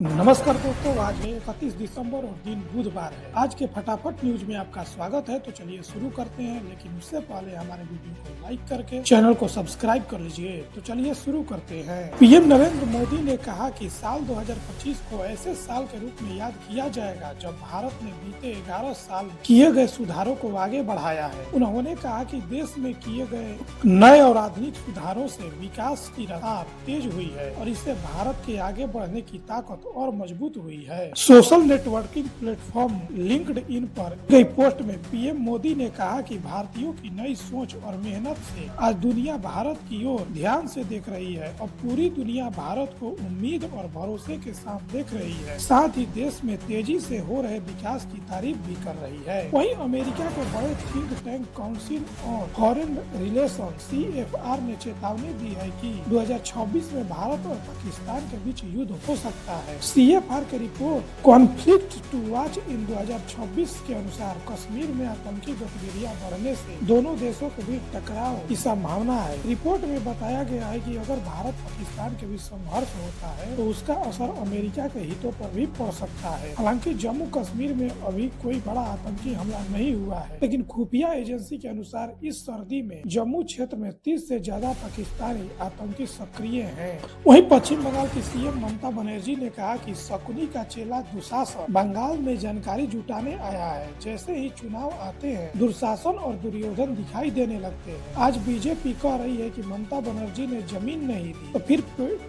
नमस्कार दोस्तों, आज है 31 दिसंबर और दिन बुधवार है। आज के फटाफट न्यूज में आपका स्वागत है। तो चलिए शुरू करते हैं, लेकिन उससे पहले हमारे वीडियो को लाइक करके चैनल को सब्सक्राइब कर लीजिए। तो चलिए शुरू करते हैं। पीएम नरेंद्र मोदी ने कहा कि साल 2025 को ऐसे साल के रूप में याद किया जाएगा जब भारत ने बीते 11 साल में किए गए सुधारों को आगे बढ़ाया है। उन्होंने कहा कि देश में किए गए नए और आधुनिक सुधारों से विकास की रफ्तार तेज हुई है और इससे भारत के आगे बढ़ने की ताकत और मजबूत हुई है। Social networking platform linked in पर गई पोस्ट में पीएम मोदी ने कहा कि भारतीयों की नई सोच और मेहनत से आज दुनिया भारत की ओर ध्यान से देख रही है और पूरी दुनिया भारत को उम्मीद और भरोसे के साथ देख रही है। साथ ही देश में तेजी से हो रहे विकास की तारीफ भी कर रही है। वहीं अमेरिका के बड़े think tank council on foreign relation CFR ने चेतावनी दी है कि 2026 में भारत और पाकिस्तान के बीच युद्ध हो सकता है। CFR की report conflict to watch in 2026 के अनुसार कश्मीर में आतंकी गतिविधियां बढ़ने से दोनों देशों के बीच टकराव की संभावना है। रिपोर्ट में बताया गया है कि अगर भारत पाकिस्तान के बीच संघर्ष होता है तो उसका असर अमेरिका के हितों पर भी पड़ सकता है। हालांकि जम्मू कश्मीर में अभी कोई बड़ा आतंकी हमला नहीं हुआ है, लेकिन खुफिया एजेंसी के अनुसार इस सर्दी में जम्मू क्षेत्र में 30 से ज्यादा पाकिस्तानी आतंकी सक्रिय हैं। वहीं पश्चिम बंगाल की CM ममता बनर्जी ने कहा कि शकुनी का चेला दुशासन बंगाल में जानकारी जुटाने आया है। जैसे ही चुनाव आते हैं दुशासन और दुर्योधन दिखाई देने लगते हैं। आज बीजेपी कह रही है कि ममता बनर्जी ने जमीन नहीं दी, तो फिर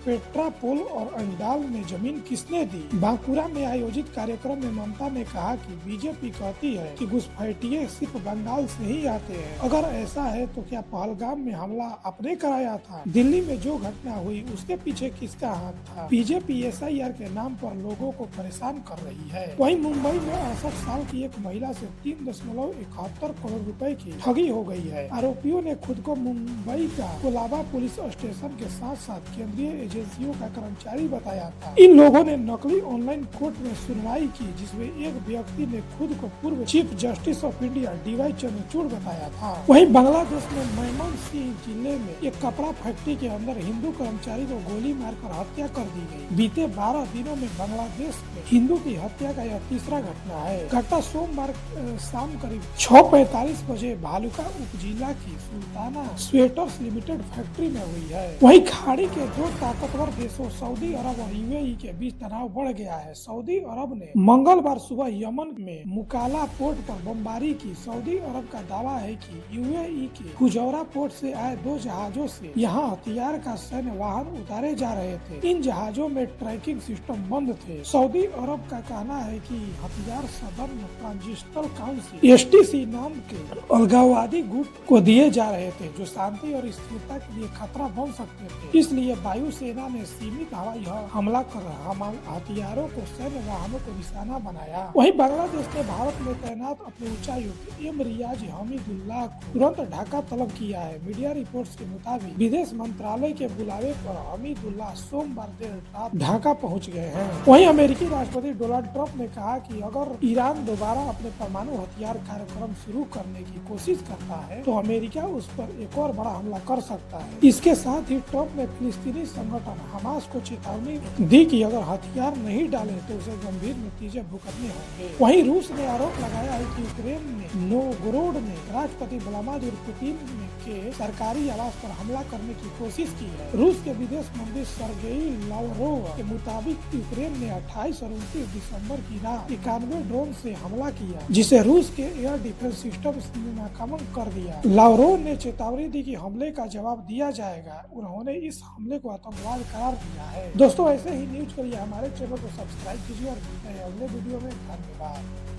पेट्रापोल और अंडाल में जमीन किसने दी? बांकुरा में आयोजित कार्यक्रम में ममता ने कहा कि बीजेपी कहती है कि घुसपैठिए सिर्फ बंगाल से ही आते हैं। अगर ऐसा है तो क्या पहलगाम में हमला आपने कराया था? दिल्ली में जो घटना हुई उसके पीछे किसका हाथ था? बीजेपी SIR के नाम पर लोगों को परेशान कर रही है। वहीं मुंबई में 68 साल की एक महिला से 3.71 करोड़ रुपए की ठगी हो गई है। आरोपियों ने खुद को मुंबई का कोलाबा पुलिस स्टेशन के साथ साथ केंद्रीय एजेंसियों का कर्मचारी बताया था। इन लोगों ने नकली ऑनलाइन कोर्ट में सुनवाई की, जिसमें एक व्यक्ति ने खुद को पूर्व chief justice of India DY Chandrachud बताया था। वहीं बांग्लादेश में मेमनसिंह जिले में एक कपड़ा फैक्ट्री के अंदर हिंदू कर्मचारी को गोली मारकर हत्या कर दी गई। बीते 12 दिनों में बांग्लादेश में हिंदू की हत्या का यह तीसरा घटना है। घटना सोमवार शाम करीब 6:45 बजे भालुका उपजिला की सुल्ताना स्वेटर्स लिमिटेड फैक्ट्री में हुई है। वहीं खाड़ी के दो ताकतवर देशों सऊदी अरब और UAE के बीच तनाव बढ़ गया है। सऊदी अरब ने मंगलवार सुबह यमन में मुकाला पोर्ट पर बमबारी की। सऊदी अरब का दावा है कि UAE के फुजौरा पोर्ट से आए 2 जहाजों से यहां हथियार का सैन्य वाहन उतारे जा रहे थे। इन जहाजों में ट्रैकिंग सिस्टम बंद थे। सऊदी अरब का कहना है कि हथियार सदर्न ट्रांजिस्टर काउंसिल STC नाम के अलगाववादी गुट को दिए जा रहे थे, जो शांति और स्थिरता के लिए खतरा बन सकते थे। इसलिए वायुसेना ने सीमित हवाई हमला कर हथियारों को सैन्य वाहनों को निशाना बनाया। वहीं बांग्लादेश ने भारत में तैनात अपने उच्चायुक्त रियाज हमीदुल्लाह को तुरंत ढाका तलब किया है। मीडिया रिपोर्ट्स के मुताबिक विदेश मंत्रालय के बुलावे पर हमीदुल्लाह सोमवार देर रात ढाका पहुंच गए हैं। वहीं अमेरिकी राष्ट्रपति डोनाल्ड ट्रंप ने कहा कि अगर ईरान दोबारा अपने परमाणु हथियार कार्यक्रम शुरू करने की कोशिश करता है तो अमेरिका उस पर एक और बड़ा हमला कर सकता है। इसके साथ ही ट्रंप ने फिलिस्तीनी संगठन हमास को चेतावनी दी कि अगर हथियार नहीं डाले तो उसे गंभीर नतीजे भुगतने होंगे। वहीं रूस ने आरोप लगाया है कि यूक्रेन में नोवगोरोड में राष्ट्रपति व्लादिमीर पुतिन के सरकारी आवास पर हमला करने की कोशिश की है। रूस के विदेश मंत्री सर्गेई लावरोव के मुताबिक यूक्रेन ने 28 और 29 दिसंबर की रात 91 ड्रोन से हमला किया, जिसे रूस के एयर डिफेंस सिस्टम ने नाकाम कर दिया। लावरोव ने चेतावनी दी कि हमले का जवाब दिया जाएगा। उन्होंने इस हमले को आतंकवाद करार दिया है। दोस्तों, ऐसे ही न्यूज के लिए हमारे चैनल को सब्सक्राइब कीजिए और मिलते हैं अगले वीडियो में। धन्यवाद।